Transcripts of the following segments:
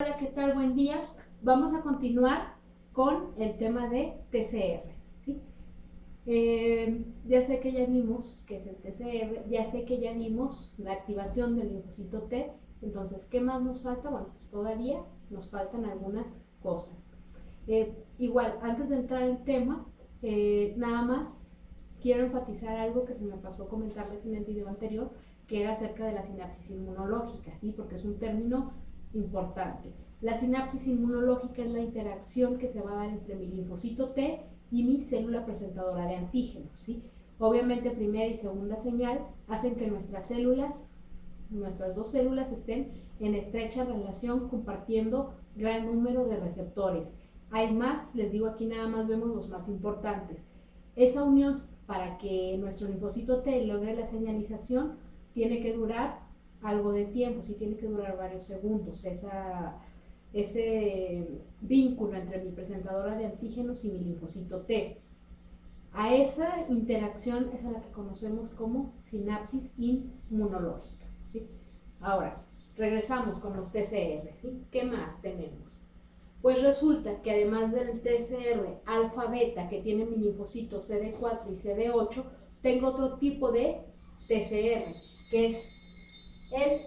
Hola, ¿qué tal? Buen día. Vamos a continuar con el tema de TCRs, ¿sí? Ya sé que ya vimos qué es el TCR, ya sé que ya vimos la activación del linfocito T, entonces, ¿qué más nos falta? Bueno, pues todavía nos faltan algunas cosas. Igual, antes de entrar en tema, nada más quiero enfatizar algo que se me pasó comentarles en el video anterior, que era acerca de la sinapsis inmunológica, ¿sí? Porque es un término importante. La sinapsis inmunológica es la interacción que se va a dar entre mi linfocito T y mi célula presentadora de antígenos, ¿sí? Obviamente primera y segunda señal hacen que nuestras dos células estén en estrecha relación compartiendo gran número de receptores. Hay más, les digo aquí nada más vemos los más importantes. Esa unión para que nuestro linfocito T logre la señalización tiene que durar algo de tiempo, sí tiene que durar varios segundos, ese vínculo entre mi presentadora de antígenos y mi linfocito T. A esa interacción es a la que conocemos como sinapsis inmunológica, ¿sí? Ahora, regresamos con los TCR, ¿sí? ¿Qué más tenemos? Pues resulta que además del TCR alfa-beta que tiene mi linfocito CD4 y CD8, tengo otro tipo de TCR, que es el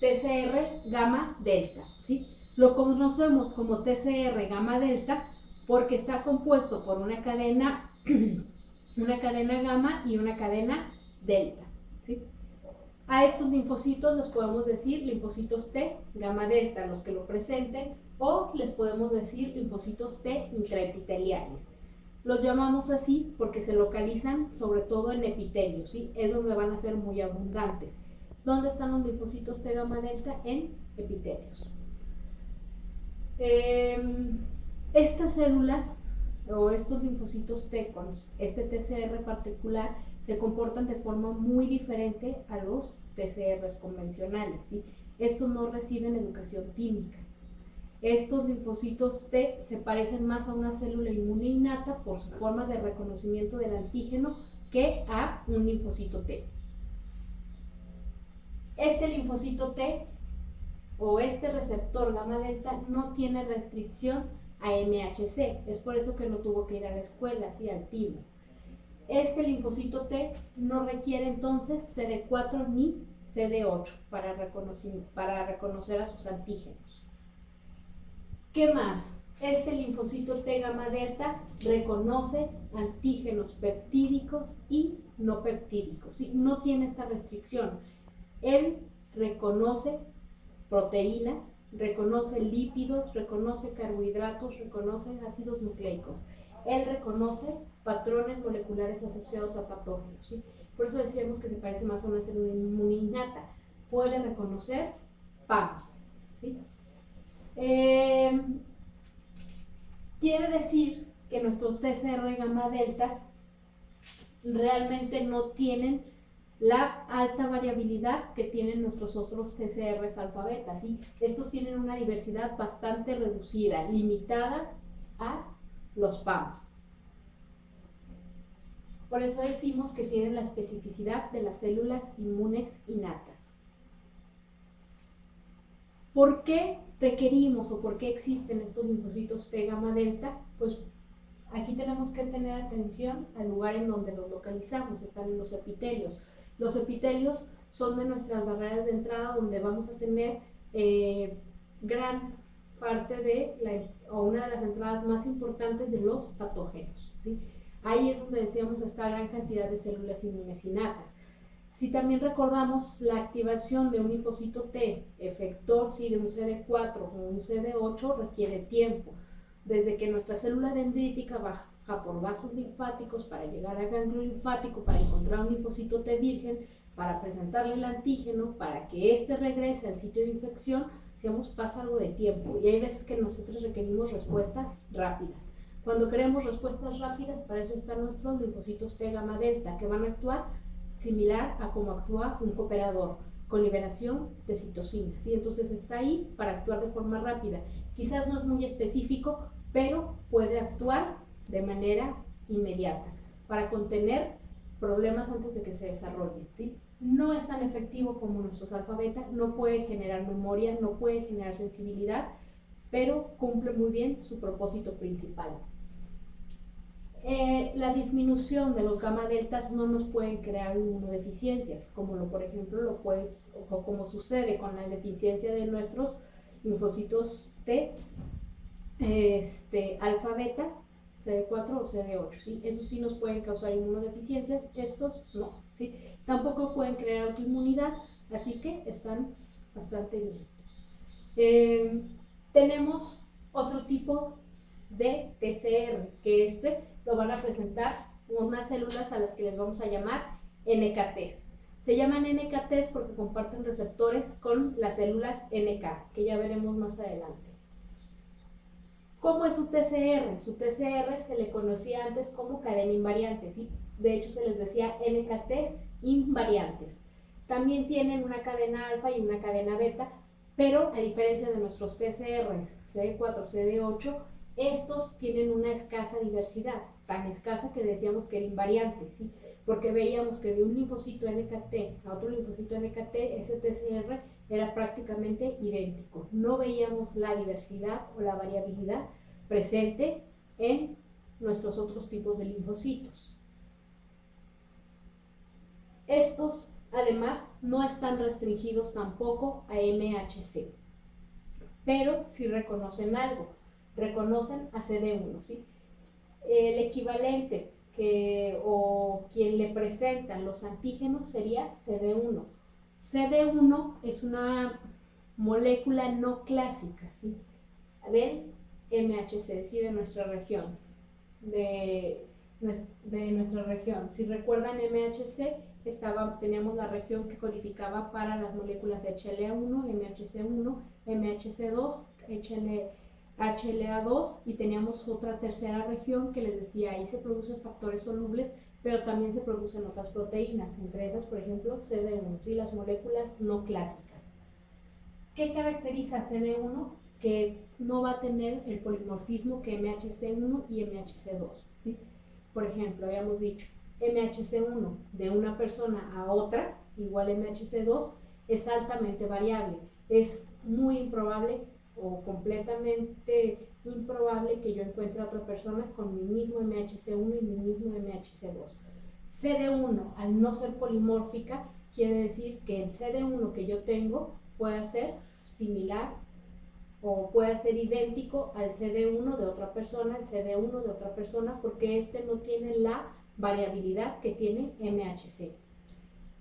TCR gamma delta, ¿sí? Lo conocemos como TCR gamma delta porque está compuesto por una cadena gamma y una cadena delta, ¿sí? A estos linfocitos los podemos decir linfocitos T gamma delta, los que lo presenten, o les podemos decir linfocitos T intraepiteliales. Los llamamos así porque se localizan sobre todo en epitelios, ¿sí? Es donde van a ser muy abundantes. ¿Dónde están los linfocitos T gamma delta? En epitelios. Estas células o estos linfocitos T con este TCR particular se comportan de forma muy diferente a los TCRs convencionales, ¿sí? Estos no reciben educación química. Estos linfocitos T se parecen más a una célula inmune innata por su forma de reconocimiento del antígeno que a un linfocito T. Este linfocito T o este receptor gamma delta no tiene restricción a MHC, es por eso que no tuvo que ir a la escuela, así al timo. Este linfocito T no requiere entonces CD4 ni CD8 para reconocer a sus antígenos. ¿Qué más? Este linfocito T gamma delta reconoce antígenos peptídicos y no peptídicos, ¿sí? No tiene esta restricción. Él reconoce proteínas, reconoce lípidos, reconoce carbohidratos, reconoce ácidos nucleicos. Él reconoce patrones moleculares asociados a patógenos, ¿sí? Por eso decíamos que se parece más a una célula inmune innata. Puede reconocer PAMs, ¿sí? Quiere decir que nuestros TCR gamma deltas realmente no tienen la alta variabilidad que tienen nuestros otros TCRs alfa beta, ¿sí? Estos tienen una diversidad bastante reducida, limitada a los PAMs. Por eso decimos que tienen la especificidad de las células inmunes innatas. ¿Por qué requerimos o por qué existen estos linfocitos T gamma delta? Pues aquí tenemos que tener atención al lugar en donde los localizamos, están en los epitelios. Los epitelios son de nuestras barreras de entrada donde vamos a tener gran parte o una de las entradas más importantes de los patógenos, ¿sí? Ahí es donde decíamos esta gran cantidad de células inmunes innatas. Si también recordamos la activación de un linfocito T efector, ¿sí? De un CD4 o un CD8 requiere tiempo. Desde que nuestra célula dendrítica baja por vasos linfáticos para llegar al ganglio linfático, para encontrar un linfocito T virgen, para presentarle el antígeno, para que éste regrese al sitio de infección, digamos, pasa algo de tiempo. Y hay veces que nosotros requerimos respuestas rápidas. Cuando queremos respuestas rápidas, para eso están nuestros linfocitos T gamma delta, que van a actuar similar a como actúa un cooperador, con liberación de citocina, ¿sí? Entonces está ahí para actuar de forma rápida. Quizás no es muy específico, pero puede actuar de manera inmediata para contener problemas antes de que se desarrollen, ¿sí? no es tan efectivo como nuestros alfa beta, no puede generar memoria, no puede generar sensibilidad, pero cumple muy bien su propósito principal. La disminución de los gamma deltas no nos pueden crear inmunodeficiencias, como por ejemplo o como sucede con la deficiencia de nuestros linfocitos T, alfa beta, CD4 o CD8, ¿sí? Esos sí nos pueden causar inmunodeficiencias, estos no, ¿sí? Tampoco pueden crear autoinmunidad, así que están bastante bien. Tenemos otro tipo de TCR, que lo van a presentar unas células a las que les vamos a llamar NKTs. Se llaman NKTs porque comparten receptores con las células NK, que ya veremos más adelante. ¿Cómo es su TCR? Su TCR se le conocía antes como cadena invariante, ¿sí? De hecho se les decía NKTs invariantes. También tienen una cadena alfa y una cadena beta, pero a diferencia de nuestros TCRs CD4, CD8, estos tienen una escasa diversidad, tan escasa que decíamos que era invariante, ¿sí? Porque veíamos que de un linfocito NKT a otro linfocito NKT, ese TCR era prácticamente idéntico. No veíamos la diversidad o la variabilidad presente en nuestros otros tipos de linfocitos. Estos, además, no están restringidos tampoco a MHC, pero sí reconocen algo, reconocen a CD1, ¿sí? El equivalente o quien le presentan los antígenos sería CD1. CD1 es una molécula no clásica, ¿sí? Del MHC, ¿sí? De nuestra región. De nuestra región. Si recuerdan MHC, teníamos la región que codificaba para las moléculas HLA1, MHC1, MHC2, HLA2 y teníamos otra tercera región que les decía, ahí se producen factores solubles, pero también se producen otras proteínas, entre esas, por ejemplo, CD1, ¿sí? Las moléculas no clásicas. ¿Qué caracteriza CD1? Que no va a tener el polimorfismo que MHC1 y MHC2, ¿sí? Por ejemplo, habíamos dicho, MHC1 de una persona a otra, igual MHC2, es altamente variable. Es muy improbable o completamente improbable que yo encuentre a otra persona con mi mismo MHC1 y mi mismo MHC2. CD1, al no ser polimórfica, quiere decir que el CD1 que yo tengo puede ser similar o puede ser idéntico al CD1 de otra persona, al CD1 de otra persona, porque este no tiene la variabilidad que tiene MHC.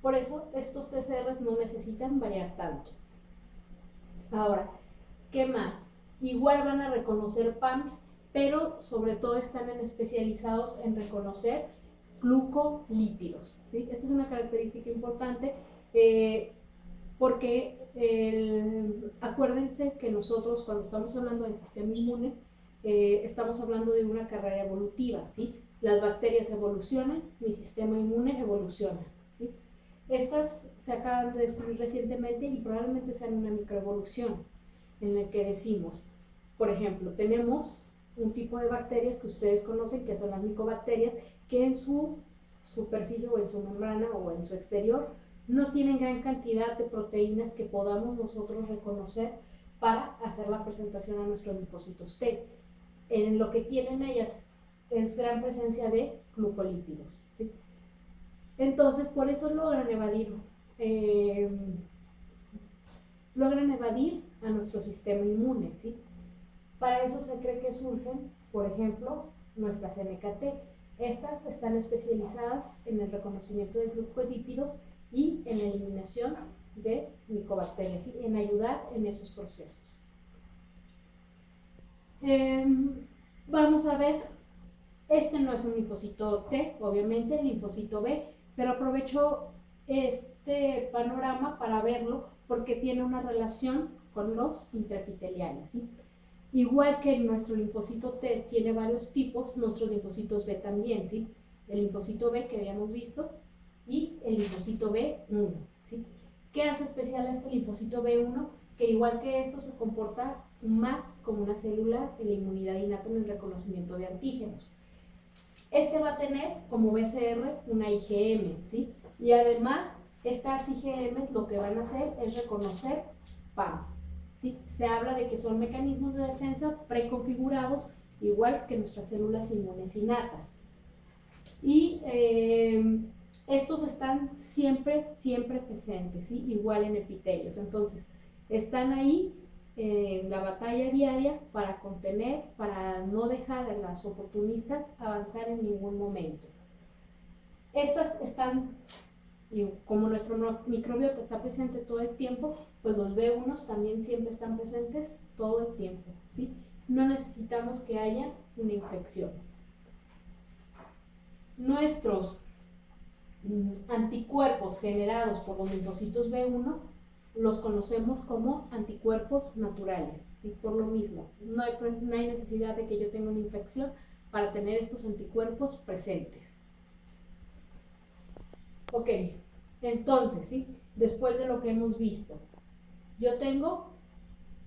Por eso estos TCRs no necesitan variar tanto. Ahora, ¿qué más? Igual van a reconocer PAMs, pero sobre todo están especializados en reconocer glucolípidos, ¿sí? Esta es una característica importante porque acuérdense que nosotros cuando estamos hablando del sistema inmune estamos hablando de una carrera evolutiva, ¿sí? Las bacterias evolucionan, mi sistema inmune evoluciona, ¿sí? Estas se acaban de descubrir recientemente y probablemente sean una microevolución en la que decimos, por ejemplo, tenemos un tipo de bacterias que ustedes conocen que son las micobacterias que en su superficie o en su membrana o en su exterior no tienen gran cantidad de proteínas que podamos nosotros reconocer para hacer la presentación a nuestros linfocitos T. En lo que tienen ellas es gran presencia de glucolípidos, ¿sí? Entonces, por eso logran evadir a nuestro sistema inmune, ¿sí? Para eso se cree que surgen, por ejemplo, nuestras NKT. Estas están especializadas en el reconocimiento de glucolípidos y en la eliminación de micobacterias, ¿sí? En ayudar en esos procesos. Vamos a ver, este no es un linfocito T, obviamente, el linfocito B, pero aprovecho este panorama para verlo porque tiene una relación con los intraepiteliales, ¿sí? Igual que nuestro linfocito T tiene varios tipos, nuestros linfocitos B también, ¿sí? El linfocito B que habíamos visto y el linfocito B1, ¿sí? ¿Qué hace especial a este linfocito B1? Que igual que esto se comporta más como una célula de la inmunidad innata en el reconocimiento de antígenos. Este va a tener como BCR una IgM, ¿sí? Y además Estas IgM lo que van a hacer es reconocer PAMs, ¿sí? Se habla de que son mecanismos de defensa preconfigurados, igual que nuestras células inmunes innatas. Y estos están siempre presentes, ¿sí? Igual en epitelios. Entonces, están ahí en la batalla diaria para contener, para no dejar a las oportunistas avanzar en ningún momento. Estas están, y como nuestro microbiota está presente todo el tiempo, pues los B1 también siempre están presentes todo el tiempo, ¿sí? No necesitamos que haya una infección. Nuestros anticuerpos generados por los linfocitos B1 los conocemos como anticuerpos naturales, ¿sí? Por lo mismo, no hay necesidad de que yo tenga una infección para tener estos anticuerpos presentes. Ok, entonces, ¿sí? Después de lo que hemos visto, yo tengo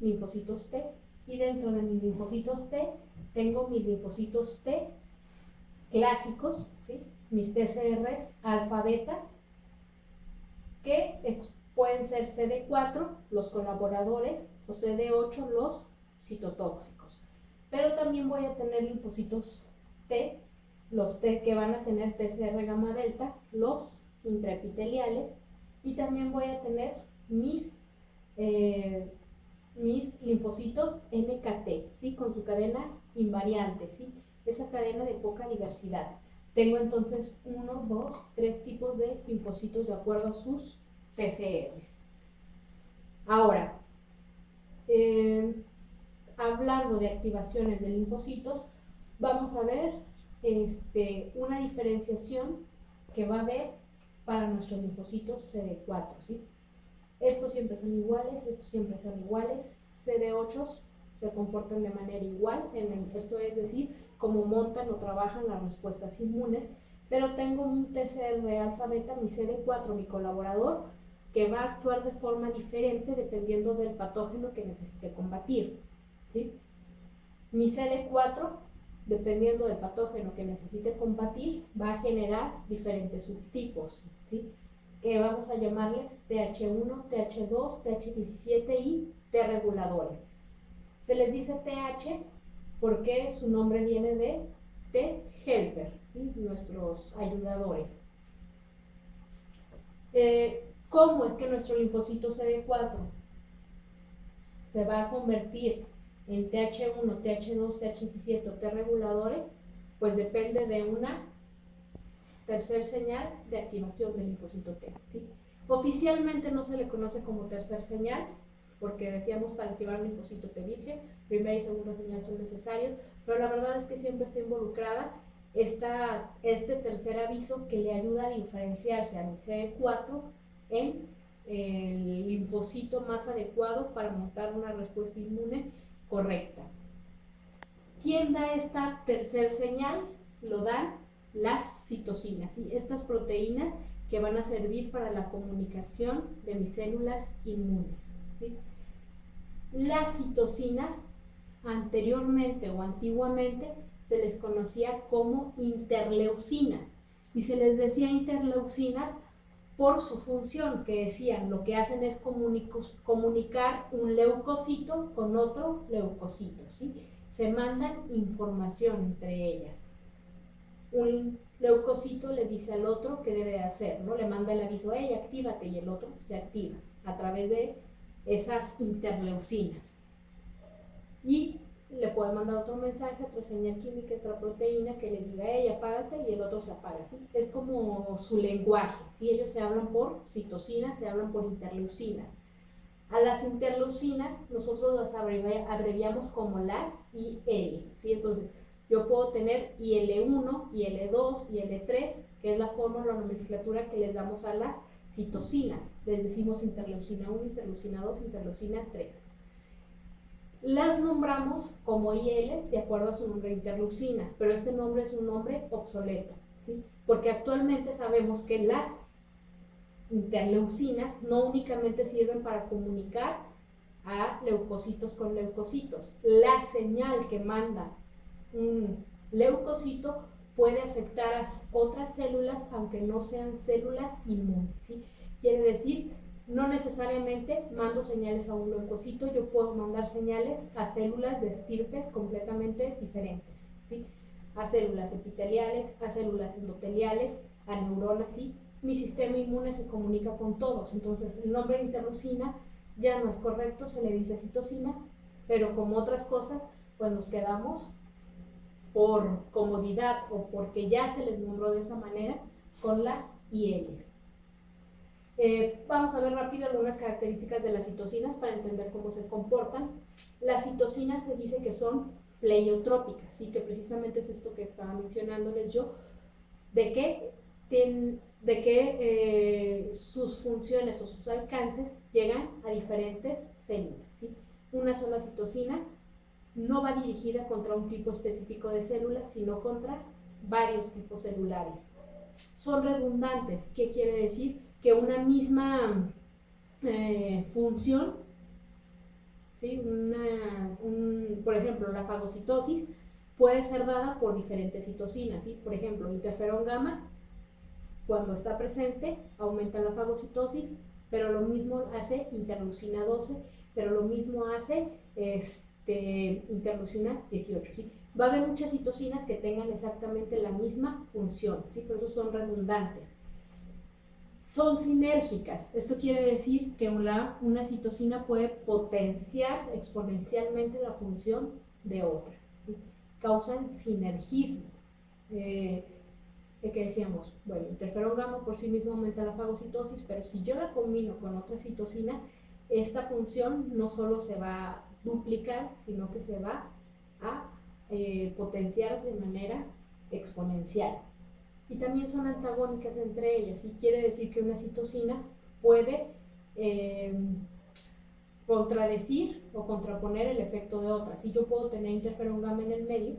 linfocitos T y dentro de mis linfocitos T tengo mis linfocitos T clásicos, ¿sí? Mis TCRs alfa betas, que pueden ser CD4, los colaboradores, o CD8, los citotóxicos. Pero también voy a tener linfocitos T, los T que van a tener TCR gamma delta, los intraepiteliales, y también voy a tener mis linfocitos NKT, ¿sí? Con su cadena invariante, ¿sí? Esa cadena de poca diversidad. Tengo entonces 1, 2, 3 tipos de linfocitos de acuerdo a sus TCRs. Ahora, hablando de activaciones de linfocitos, vamos a ver una diferenciación que va a haber para nuestros linfocitos CD4, ¿sí? Estos siempre son iguales, estos siempre son iguales. CD8 se comportan de manera igual, esto es decir, cómo montan o trabajan las respuestas inmunes, pero tengo un TCR alfa beta, mi CD4, mi colaborador, que va a actuar de forma diferente dependiendo del patógeno que necesite combatir, ¿sí? Mi CD4, dependiendo del patógeno que necesite combatir, va a generar diferentes subtipos, ¿sí? Que vamos a llamarles TH1, TH2, TH17 y T reguladores. Se les dice TH porque su nombre viene de T helper, ¿sí? Nuestros ayudadores. ¿Cómo es que nuestro linfocito CD4 se va a convertir en TH1, TH2, TH17 o T reguladores? Pues depende de una tercer señal de activación del linfocito T, ¿sí? Oficialmente no se le conoce como tercer señal, porque decíamos para activar el linfocito T virgen, primera y segunda señal son necesarios, pero la verdad es que siempre está involucrada este tercer aviso que le ayuda a diferenciarse a mi CD4 en el linfocito más adecuado para montar una respuesta inmune correcta. ¿Quién da esta tercer señal? Lo dan las citocinas, ¿sí? Estas proteínas que van a servir para la comunicación de mis células inmunes, ¿sí? Las citocinas anteriormente o antiguamente se les conocía como interleucinas y se les decía interleucinas por su función, que decían lo que hacen es comunicar un leucocito con otro leucocito, ¿sí? Se mandan información entre ellas. Un leucocito le dice al otro qué debe de hacer, ¿no? Le manda el aviso, hey, actívate, y el otro se activa a través de esas interleucinas. Y le puede mandar otro mensaje, otra señal química, otra proteína que le diga, hey, apágate, y el otro se apaga, ¿sí? Es como su lenguaje, ¿sí? Ellos se hablan por citocinas, se hablan por interleucinas. A las interleucinas nosotros las abreviamos como las IL, ¿sí? Entonces, yo puedo tener IL1, IL2, IL3, que es la forma, la nomenclatura que les damos a las citocinas. Les decimos interleucina 1, interleucina 2, interleucina 3. Las nombramos como ILs de acuerdo a su nombre interleucina, pero este nombre es un nombre obsoleto, ¿sí? Porque actualmente sabemos que las interleucinas no únicamente sirven para comunicar a leucocitos con leucocitos. La señal que manda un leucocito puede afectar a otras células, aunque no sean células inmunes, ¿sí? Quiere decir, no necesariamente mando señales a un leucocito, yo puedo mandar señales a células de estirpes completamente diferentes, ¿sí? A células epiteliales, a células endoteliales, a neuronas, ¿sí? Mi sistema inmune se comunica con todos, entonces el nombre de interleucina ya no es correcto, se le dice citocina, pero como otras cosas, pues nos quedamos por comodidad o porque ya se les nombró de esa manera con las ILs. Vamos a ver rápido algunas características de las citocinas para entender cómo se comportan. Las citocinas se dice que son pleiotrópicas, ¿sí? Que precisamente es esto que estaba mencionándoles yo, de que sus funciones o sus alcances llegan a diferentes células, ¿sí? Una sola citocina no va dirigida contra un tipo específico de célula, sino contra varios tipos celulares. Son redundantes. ¿Qué quiere decir? Que una misma función, ¿sí? Por ejemplo, la fagocitosis puede ser dada por diferentes citocinas, ¿sí? Por ejemplo, interferón gamma, cuando está presente, aumenta la fagocitosis, pero lo mismo hace interleucina 12, pero lo mismo hace interleucina 18, ¿sí? Va a haber muchas citocinas que tengan exactamente la misma función, ¿sí? Por eso son redundantes. Son sinérgicas. Esto quiere decir que una citocina puede potenciar exponencialmente la función de otra, ¿sí? Causan sinergismo. ¿Qué decíamos? Bueno, interferón gamma por sí mismo aumenta la fagocitosis, pero si yo la combino con otra citocina, esta función no solo se va a duplicar, sino que se va a potenciar de manera exponencial. Y también son antagónicas entre ellas, y quiere decir que una citocina puede contradecir o contraponer el efecto de otra. Si yo puedo tener interferón gamma en el medio,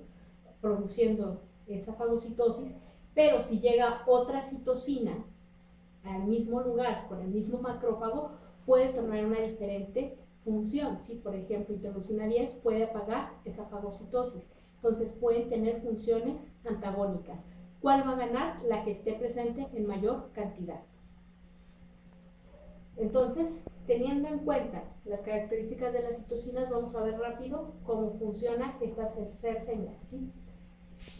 produciendo esa fagocitosis, pero si llega otra citocina al mismo lugar, con el mismo macrófago, puede tomar una diferente función, ¿sí? Por ejemplo, interleucina 10 puede apagar esa fagocitosis. Entonces pueden tener funciones antagónicas. ¿Cuál va a ganar? La que esté presente en mayor cantidad. Entonces, teniendo en cuenta las características de las citocinas, vamos a ver rápido cómo funciona esta tercera señal, ¿sí?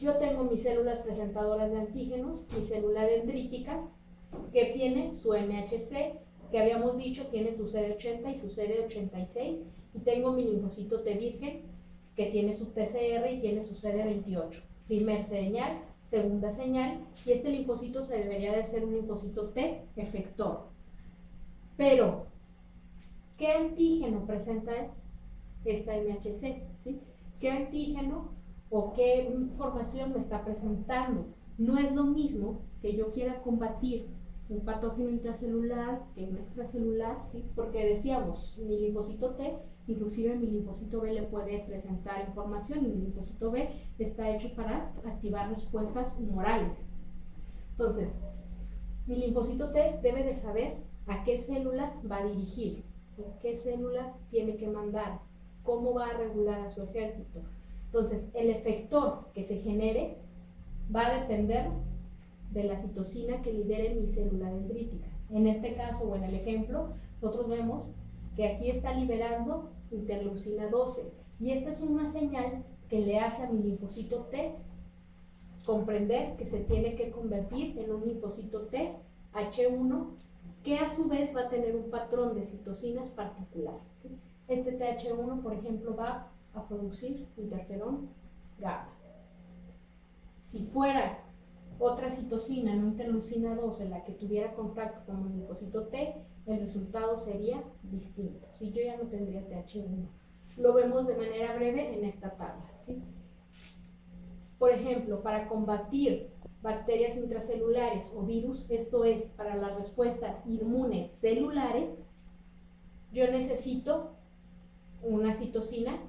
Yo tengo mis células presentadoras de antígenos, mi célula dendrítica, que tiene su MHC, que habíamos dicho tiene su CD80 y su CD86, y tengo mi linfocito T virgen, que tiene su TCR y tiene su CD28. Primer señal, segunda señal, y este linfocito se debería de ser un linfocito T efector. Pero, ¿qué antígeno presenta esta MHC? ¿Sí? ¿Qué antígeno o qué información me está presentando? No es lo mismo que yo quiera combatir un patógeno intracelular que un extracelular, ¿sí? Porque decíamos, mi linfocito T, inclusive mi linfocito B le puede presentar información, y mi linfocito B está hecho para activar respuestas humorales. Entonces, mi linfocito T debe de saber a qué células va a dirigir, ¿sí? Qué células tiene que mandar, cómo va a regular a su ejército. Entonces, el efector que se genere va a depender de la citocina que libere mi célula dendrítica. En este caso, o en el ejemplo, nosotros vemos que aquí está liberando interleucina 12, y esta es una señal que le hace a mi linfocito T comprender que se tiene que convertir en un linfocito T H1, que a su vez va a tener un patrón de citocinas particular, ¿sí? Este TH1, por ejemplo, va a producir interferón gamma. Si fuera otra citocina, no interleucina 12, la que tuviera contacto con el linfocito T, el resultado sería distinto, ¿sí? Yo ya no tendría TH1. Lo vemos de manera breve en esta tabla, ¿sí? Por ejemplo, para combatir bacterias intracelulares o virus, esto es, para las respuestas inmunes celulares, yo necesito una citocina,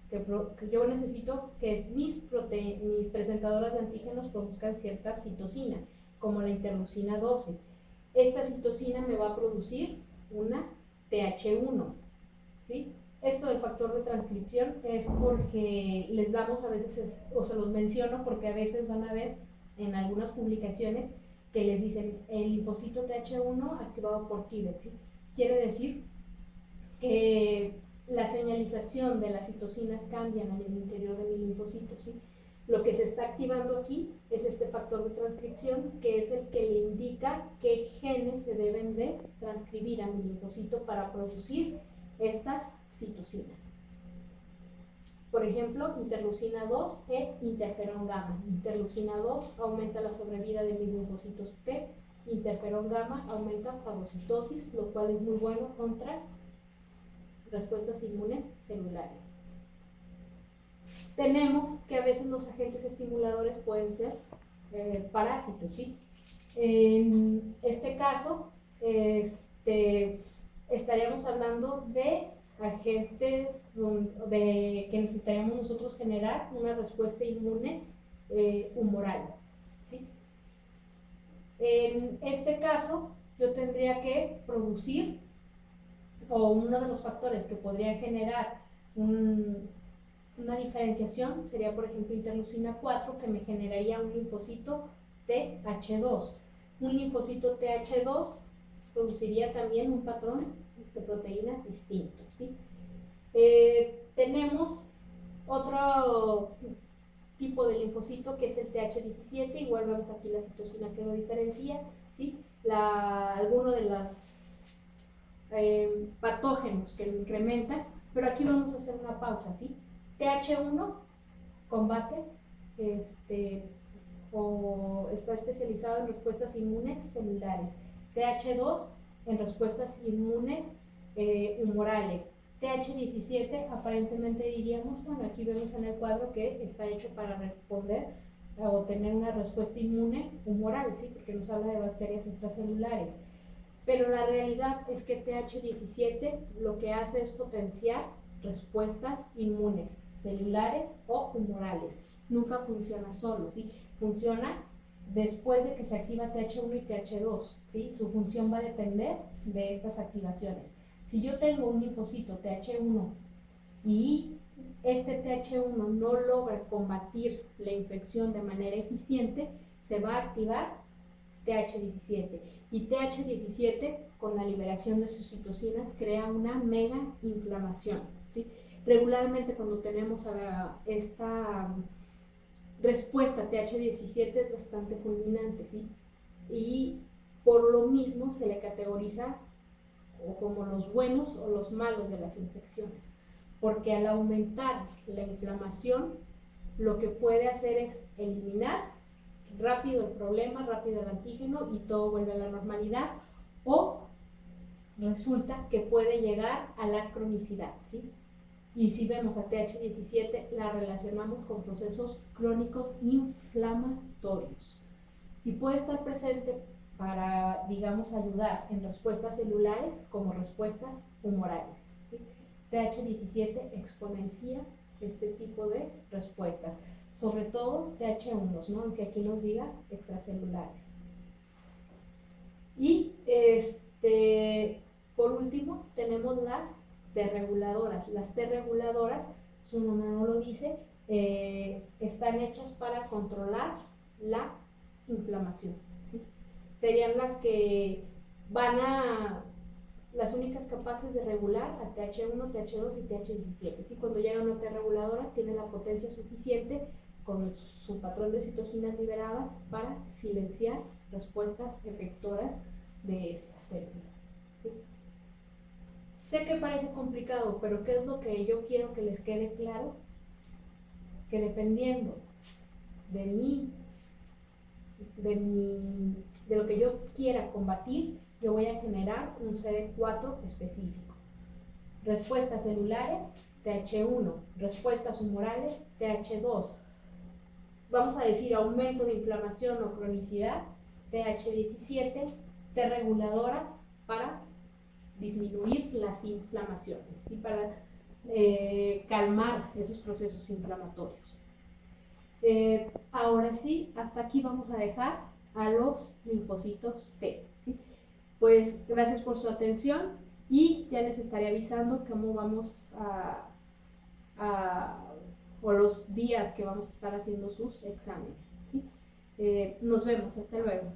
que yo necesito que mis presentadoras de antígenos produzcan cierta citocina, como la interleucina 12. Esta citocina me va a producir una TH1, ¿sí? Esto del factor de transcripción es porque les damos a veces, o se los menciono porque a veces van a ver en algunas publicaciones que les dicen el linfocito TH1 activado por Treg, ¿sí? Quiere decir que la señalización de las citocinas cambian en el interior de mi linfocito, ¿sí? Lo que se está activando aquí es este factor de transcripción, que es el que le indica qué genes se deben de transcribir a mi linfocito para producir estas citocinas. Por ejemplo, interleucina 2 e interferón gamma. Interleucina 2 aumenta la sobrevida de mis linfocitos T, interferón gamma aumenta fagocitosis, lo cual es muy bueno contra respuestas inmunes celulares. Tenemos que a veces los agentes estimuladores pueden ser parásitos, ¿sí? En este caso, estaríamos hablando de agentes que necesitaríamos nosotros generar una respuesta inmune humoral, ¿sí? En este caso, yo tendría que producir, o uno de los factores que podría generar una diferenciación sería, por ejemplo, interleucina 4, que me generaría un linfocito TH2. Un linfocito TH2 produciría también un patrón de proteínas distinto, ¿sí? Tenemos otro tipo de linfocito que es el TH17, igual vemos aquí la citosina que lo diferencia, ¿sí? Alguno de los patógenos que lo incrementan, pero aquí vamos a hacer una pausa, ¿sí? TH1 combate o está especializado en respuestas inmunes celulares, TH2 en respuestas inmunes humorales, TH17 aparentemente diríamos, bueno, aquí vemos en el cuadro que está hecho para responder o tener una respuesta inmune humoral, ¿sí? Porque nos habla de bacterias extracelulares. Pero la realidad es que TH17 lo que hace es potenciar respuestas inmunes, celulares o humorales. Nunca funciona solo, ¿sí? Funciona después de que se activa TH1 y TH2, ¿sí? Su función va a depender de estas activaciones. Si yo tengo un linfocito TH1 y este TH1 no logra combatir la infección de manera eficiente, se va a activar TH17. Y TH17, con la liberación de sus citocinas, crea una mega inflamación, ¿sí? Regularmente cuando tenemos esta respuesta TH17 es bastante fulminante, ¿sí? Y por lo mismo se le categoriza o como los buenos o los malos de las infecciones, porque al aumentar la inflamación, lo que puede hacer es eliminar rápido el problema, rápido el antígeno y todo vuelve a la normalidad, o resulta que puede llegar a la cronicidad, ¿sí? Y si vemos a TH17, la relacionamos con procesos crónicos inflamatorios y puede estar presente para, digamos, ayudar en respuestas celulares como respuestas humorales, ¿sí? TH17 exponencia este tipo de respuestas, sobre todo TH1, ¿no? Aunque aquí nos diga extracelulares. Y por último tenemos las T-reguladoras. Las T-reguladoras, su nombre no lo dice, están hechas para controlar la inflamación, ¿sí? Serían las que las únicas capaces de regular a TH1, TH2 y TH17, ¿sí? Cuando llega una T-reguladora tiene la potencia suficiente con su patrón de citocinas liberadas para silenciar respuestas efectoras de estas células, ¿sí? Sé que parece complicado, pero ¿qué es lo que yo quiero que les quede claro? Que dependiendo de lo que yo quiera combatir, yo voy a generar un CD4 específico. Respuestas celulares, TH1. Respuestas humorales, TH2. Vamos a decir aumento de inflamación o cronicidad, TH17. T reguladoras para disminuir las inflamaciones y para calmar esos procesos inflamatorios. Ahora sí, hasta aquí vamos a dejar a los linfocitos T, ¿sí? Pues gracias por su atención y ya les estaré avisando cómo vamos o los días que vamos a estar haciendo sus exámenes, ¿sí? Nos vemos, hasta luego.